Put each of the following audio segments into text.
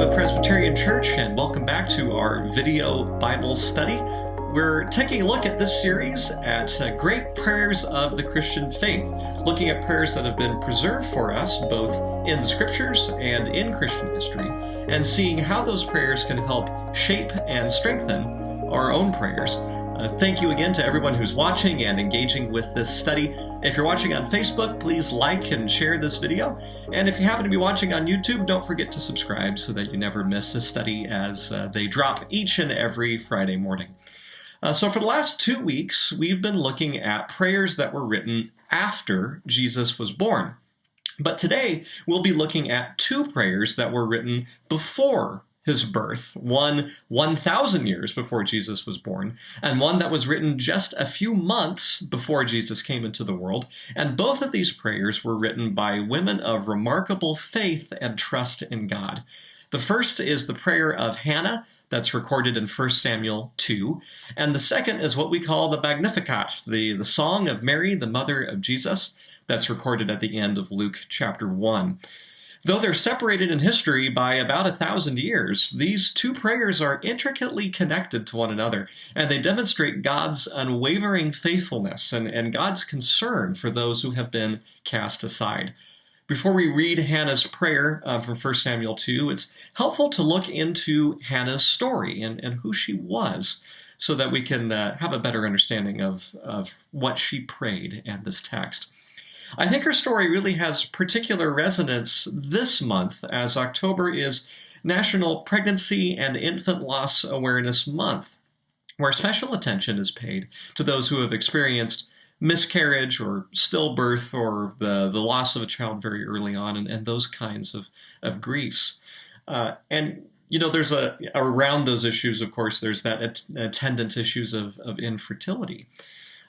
the Presbyterian Church, and welcome back to our video Bible study. We're taking a look at this series at great prayers of the Christian faith, looking at prayers that have been preserved for us both in the scriptures and in Christian history, and seeing how those prayers can help shape and strengthen our own prayers. Thank you again to everyone who's watching and engaging with this study. If you're watching on Facebook, please like and share this video. And if you happen to be watching on YouTube, don't forget to subscribe so that you never miss a study as they drop each and every Friday morning. So for the last 2 weeks, we've been looking at prayers that were written after Jesus was born. But today, we'll be looking at 2 prayers that were written before his birth, one 1,000 years before Jesus was born, and one that was written just a few months before Jesus came into the world. And both of these prayers were written by women of remarkable faith and trust in God. The first is the prayer of Hannah, that's recorded in 1 Samuel 2, and the second is what we call the Magnificat, the song of Mary, the mother of Jesus, that's recorded at the end of Luke chapter 1. Though they're separated in history by about 1,000 years, these 2 prayers are intricately connected to one another, and they demonstrate God's unwavering faithfulness and God's concern for those who have been cast aside. Before we read Hannah's prayer from 1 Samuel 2, it's helpful to look into Hannah's story and who she was, so that we can have a better understanding of what she prayed in this text. I think her story really has particular resonance this month, as October is National Pregnancy and Infant Loss Awareness Month, where special attention is paid to those who have experienced miscarriage or stillbirth or the loss of a child very early on, and those kinds of griefs. And you know, there's around those issues, of course, there's that attendant issues of infertility.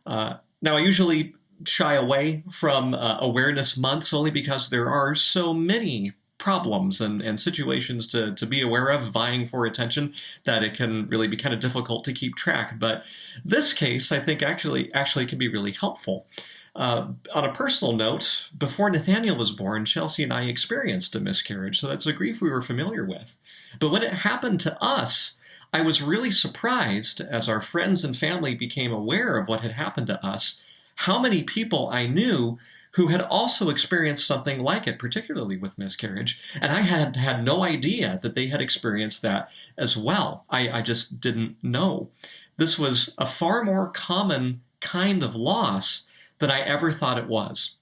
Now, I usually shy away from awareness months only because there are so many problems and situations to be aware of, vying for attention, that it can really be kind of difficult to keep track. But this case, I think, actually can be really helpful. On a personal note, before Nathaniel was born, Chelsea and I experienced a miscarriage, so that's a grief we were familiar with. But when it happened to us, I was really surprised, as our friends and family became aware of what had happened to us, how many people I knew who had also experienced something like it, particularly with miscarriage, and I had no idea that they had experienced that as well. I just didn't know. This was a far more common kind of loss than I ever thought it was.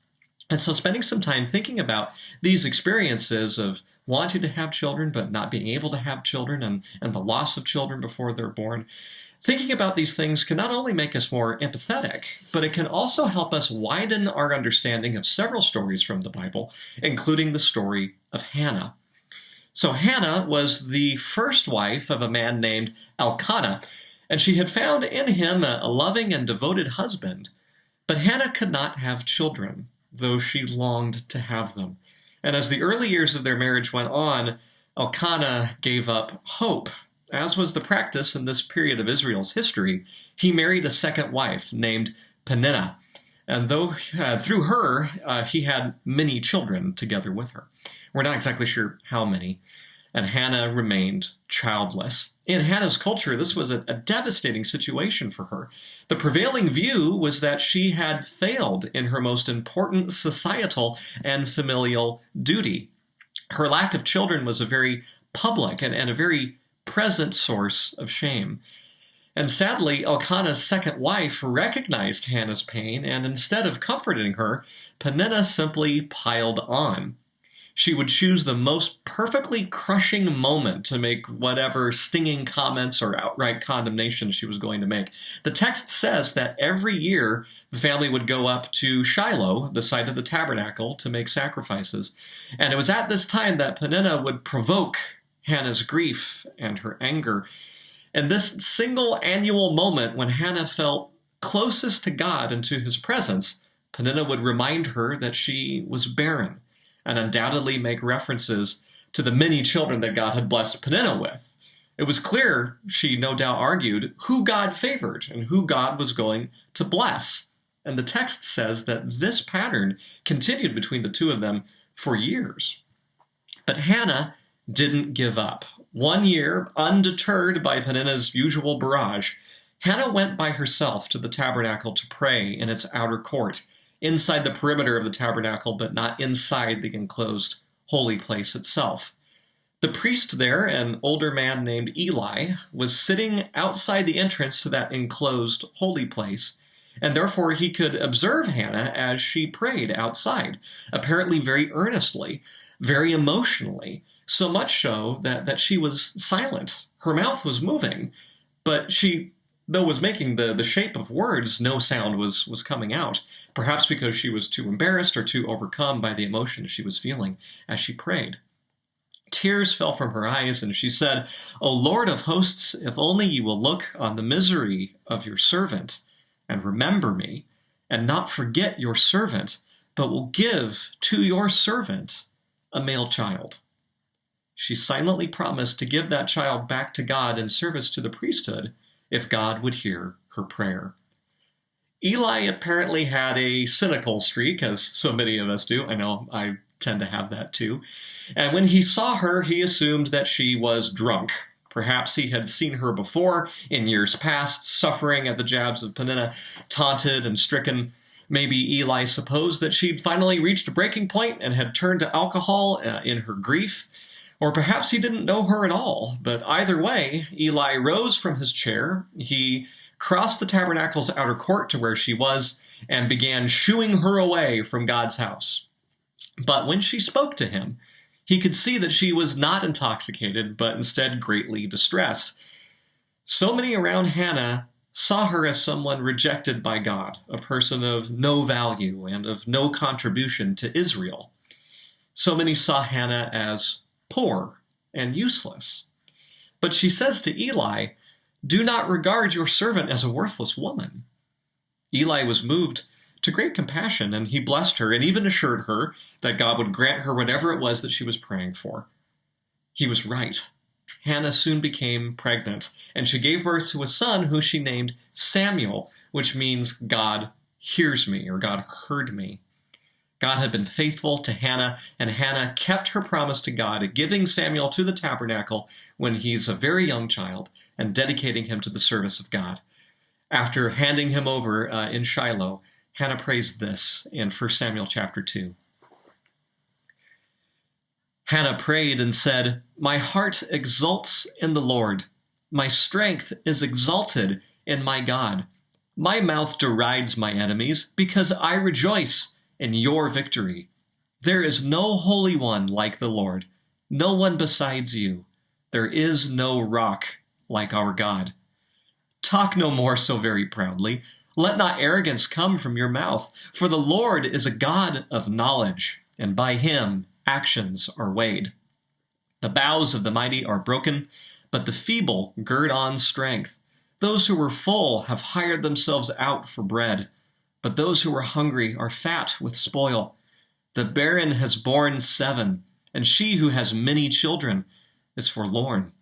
And so spending some time thinking about these experiences of wanting to have children but not being able to have children, and the loss of children before they're born, thinking about these things can not only make us more empathetic, but it can also help us widen our understanding of several stories from the Bible, including the story of Hannah. So Hannah was the first wife of a man named Elkanah, and she had found in him a loving and devoted husband. But Hannah could not have children, though she longed to have them. And as the early years of their marriage went on, Elkanah gave up hope. As was the practice in this period of Israel's history, he married a second wife named Peninnah. And though through her, he had many children together with her. We're not exactly sure how many. And Hannah remained childless. In Hannah's culture, this was a devastating situation for her. The prevailing view was that she had failed in her most important societal and familial duty. Her lack of children was a very public and a very present source of shame. And sadly, Elkanah's second wife recognized Hannah's pain, and instead of comforting her, Peninnah simply piled on. She would choose the most perfectly crushing moment to make whatever stinging comments or outright condemnation she was going to make. The text says that every year the family would go up to Shiloh, the site of the tabernacle, to make sacrifices. And it was at this time that Peninnah would provoke Hannah's grief and her anger. And this single annual moment when Hannah felt closest to God and to his presence, Peninnah would remind her that she was barren, and undoubtedly make references to the many children that God had blessed Peninnah with. It was clear, she no doubt argued, who God favored and who God was going to bless. And the text says that this pattern continued between the two of them for years. But Hannah didn't give up. 1 year, undeterred by Peninnah's usual barrage, Hannah went by herself to the tabernacle to pray in its outer court, inside the perimeter of the tabernacle, but not inside the enclosed holy place itself. The priest there, an older man named Eli, was sitting outside the entrance to that enclosed holy place, and therefore he could observe Hannah as she prayed outside, apparently very earnestly, very emotionally, so much so that she was silent. Her mouth was moving, but she, though was making the shape of words, no sound was coming out, perhaps because she was too embarrassed or too overcome by the emotion she was feeling as she prayed. Tears fell from her eyes, and she said, "O Lord of hosts, if only you will look on the misery of your servant, and remember me, and not forget your servant, but will give to your servant a male child." She silently promised to give that child back to God in service to the priesthood if God would hear her prayer. Eli apparently had a cynical streak, as so many of us do. I know I tend to have that too. And when he saw her, he assumed that she was drunk. Perhaps he had seen her before in years past, suffering at the jabs of Peninnah, taunted and stricken. Maybe Eli supposed that she'd finally reached a breaking point and had turned to alcohol in her grief. Or perhaps he didn't know her at all. But either way, Eli rose from his chair. He crossed the tabernacle's outer court to where she was and began shooing her away from God's house. But when she spoke to him, he could see that she was not intoxicated, but instead greatly distressed. So many around Hannah saw her as someone rejected by God, a person of no value and of no contribution to Israel. So many saw Hannah as poor and useless. But she says to Eli, "Do not regard your servant as a worthless woman." Eli was moved to great compassion, and he blessed her and even assured her that God would grant her whatever it was that she was praying for. He was right. Hannah soon became pregnant, and she gave birth to a son who she named Samuel, which means God hears me, or God heard me. God had been faithful to Hannah, and Hannah kept her promise to God, giving Samuel to the tabernacle when he's a very young child and dedicating him to the service of God. After handing him over in Shiloh, Hannah prays this in 1 Samuel chapter 2. Hannah prayed and said, "My heart exults in the Lord. My strength is exalted in my God. My mouth derides my enemies because I rejoice in your victory. There is no holy one like the Lord, no one besides you. There is no rock like our God. Talk no more so very proudly. Let not arrogance come from your mouth, for the Lord is a God of knowledge, and by him actions are weighed. The bows of the mighty are broken, but the feeble gird on strength. Those who were full have hired themselves out for bread, but those who are hungry are fat with spoil. The barren has borne 7, and she who has many children is forlorn.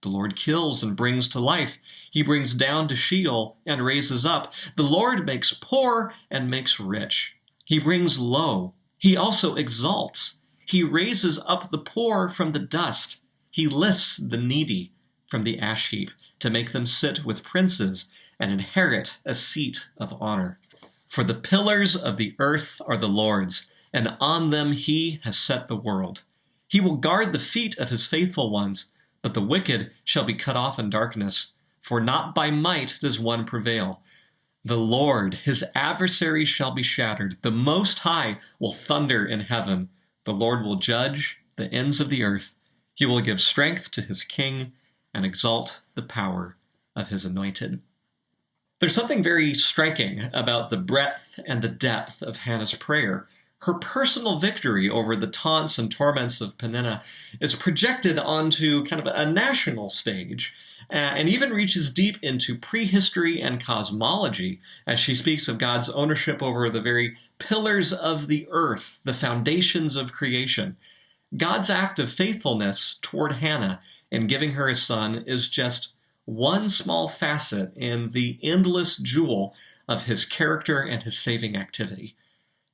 The Lord kills and brings to life. He brings down to Sheol and raises up. The Lord makes poor and makes rich. He brings low. He also exalts. He raises up the poor from the dust. He lifts the needy from the ash heap to make them sit with princes and inherit a seat of honor. For the pillars of the earth are the Lord's, and on them he has set the world. He will guard the feet of his faithful ones, but the wicked shall be cut off in darkness. For not by might does one prevail. The Lord, his adversary, shall be shattered. The Most High will thunder in heaven. The Lord will judge the ends of the earth. He will give strength to his king and exalt the power of his anointed. There's something very striking about the breadth and the depth of Hannah's prayer. Her personal victory over the taunts and torments of Peninnah is projected onto kind of a national stage, and even reaches deep into prehistory and cosmology as she speaks of God's ownership over the very pillars of the earth, the foundations of creation. God's act of faithfulness toward Hannah in giving her a son is just one small facet in the endless jewel of his character and his saving activity.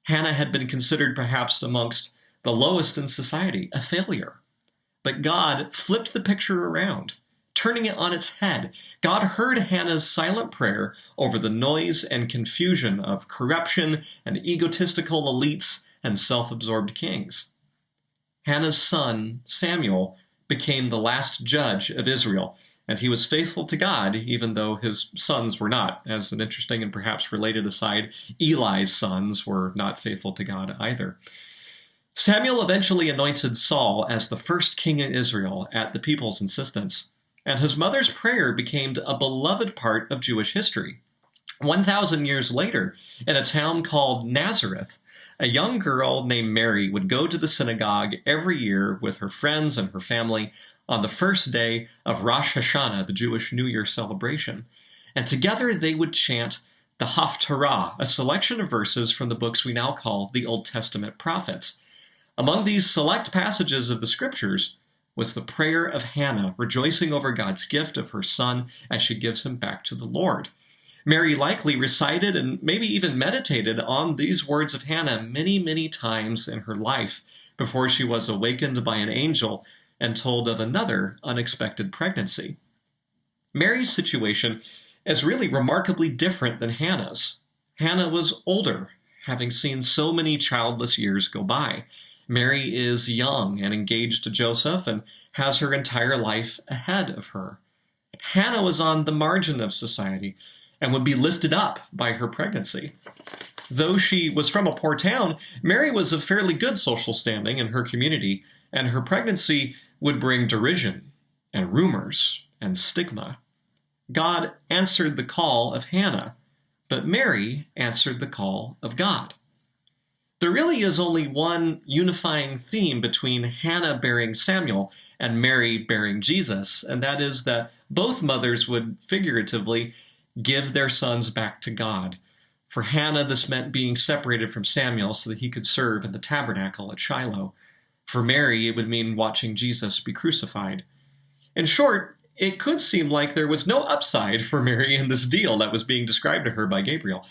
Hannah had been considered perhaps amongst the lowest in society, a failure. But God flipped the picture around, turning it on its head. God heard Hannah's silent prayer over the noise and confusion of corruption and egotistical elites and self-absorbed kings. Hannah's son, Samuel, became the last judge of Israel, and he was faithful to God, even though his sons were not. As an interesting and perhaps related aside, Eli's sons were not faithful to God either. Samuel eventually anointed Saul as the first king in Israel at the people's insistence, and his mother's prayer became a beloved part of Jewish history. 1,000 years later, in a town called Nazareth, a young girl named Mary would go to the synagogue every year with her friends and her family on the first day of Rosh Hashanah, the Jewish New Year celebration. And together they would chant the Haftarah, a selection of verses from the books we now call the Old Testament prophets. Among these select passages of the scriptures was the prayer of Hannah, rejoicing over God's gift of her son as she gives him back to the Lord. Mary likely recited and maybe even meditated on these words of Hannah many, many times in her life before she was awakened by an angel and told of another unexpected pregnancy. Mary's situation is really remarkably different than Hannah's. Hannah was older, having seen so many childless years go by. Mary is young and engaged to Joseph and has her entire life ahead of her. Hannah was on the margin of society and would be lifted up by her pregnancy. Though she was from a poor town, Mary was of fairly good social standing in her community, and her pregnancy would bring derision and rumors and stigma. God answered the call of Hannah, but Mary answered the call of God. There really is only one unifying theme between Hannah bearing Samuel and Mary bearing Jesus, and that is that both mothers would figuratively give their sons back to God. For Hannah, this meant being separated from Samuel so that he could serve in the tabernacle at Shiloh. For Mary, it would mean watching Jesus be crucified. In short, it could seem like there was no upside for Mary in this deal that was being described to her by Gabriel.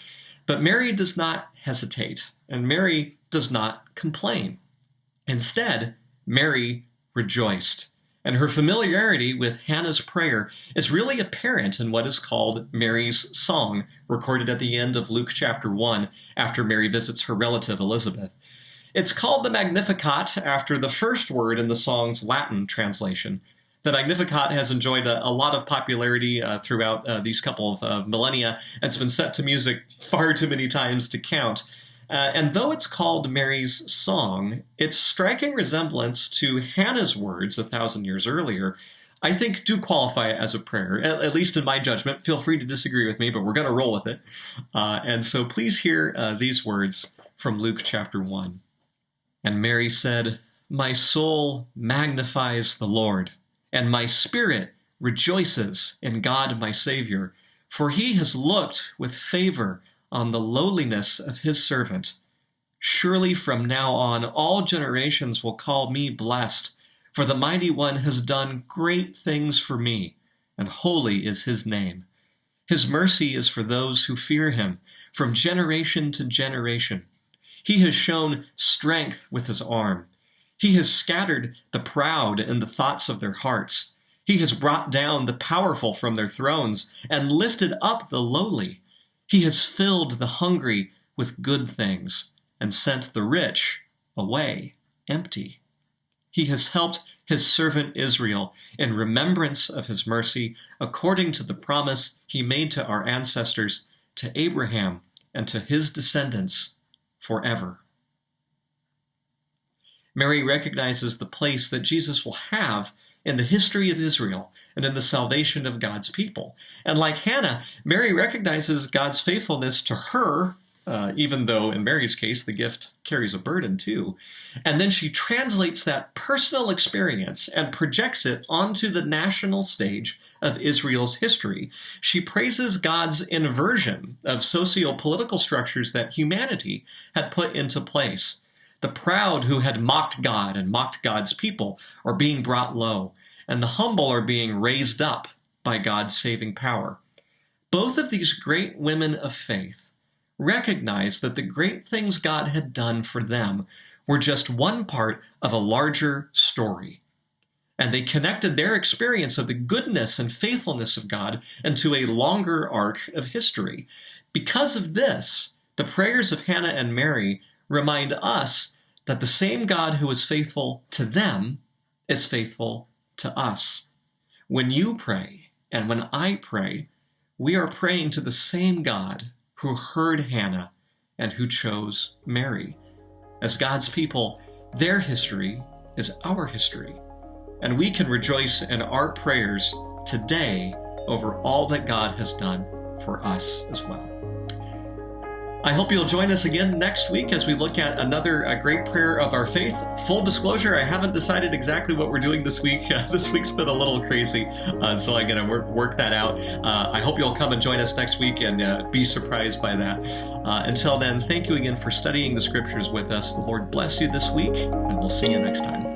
But Mary does not hesitate, and Mary does not complain. Instead, Mary rejoiced. And her familiarity with Hannah's prayer is really apparent in what is called Mary's song, recorded at the end of Luke chapter 1 after Mary visits her relative Elizabeth. It's called the Magnificat after the first word in the song's Latin translation. The Magnificat has enjoyed a lot of popularity throughout these couple of millennia. It's been set to music far too many times to count. And though it's called Mary's song, its striking resemblance to Hannah's words 1,000 years earlier, I think do qualify as a prayer, at least in my judgment. Feel free to disagree with me, but we're going to roll with it. And so please hear these words from Luke chapter 1. And Mary said, "My soul magnifies the Lord, and my spirit rejoices in God my Savior, for he has looked with favor on the lowliness of his servant. Surely from now on all generations will call me blessed, for the Mighty One has done great things for me, and holy is his name. His mercy is for those who fear him, from generation to generation. He has shown strength with his arm. He has scattered the proud in the thoughts of their hearts. He has brought down the powerful from their thrones and lifted up the lowly. He has filled the hungry with good things and sent the rich away empty. He has helped his servant Israel in remembrance of his mercy, according to the promise he made to our ancestors, to Abraham and to his descendants forever." Mary recognizes the place that Jesus will have in the history of Israel and in the salvation of God's people. And like Hannah, Mary recognizes God's faithfulness to her, even though in Mary's case the gift carries a burden too. And then she translates that personal experience and projects it onto the national stage of Israel's history. She praises God's inversion of socio-political structures that humanity had put into place. The proud who had mocked God and mocked God's people are being brought low, and the humble are being raised up by God's saving power. Both of these great women of faith recognized that the great things God had done for them were just one part of a larger story. And they connected their experience of the goodness and faithfulness of God into a longer arc of history. Because of this, the prayers of Hannah and Mary remind us that the same God who is faithful to them is faithful to us. When you pray, and when I pray, we are praying to the same God who heard Hannah and who chose Mary. As God's people, their history is our history, and we can rejoice in our prayers today over all that God has done for us as well. I hope you'll join us again next week as we look at another great prayer of our faith. Full disclosure, I haven't decided exactly what we're doing this week. This week's been a little crazy, so I'm going to work that out. I hope you'll come and join us next week and be surprised by that. Until then, thank you again for studying the Scriptures with us. The Lord bless you this week, and we'll see you next time.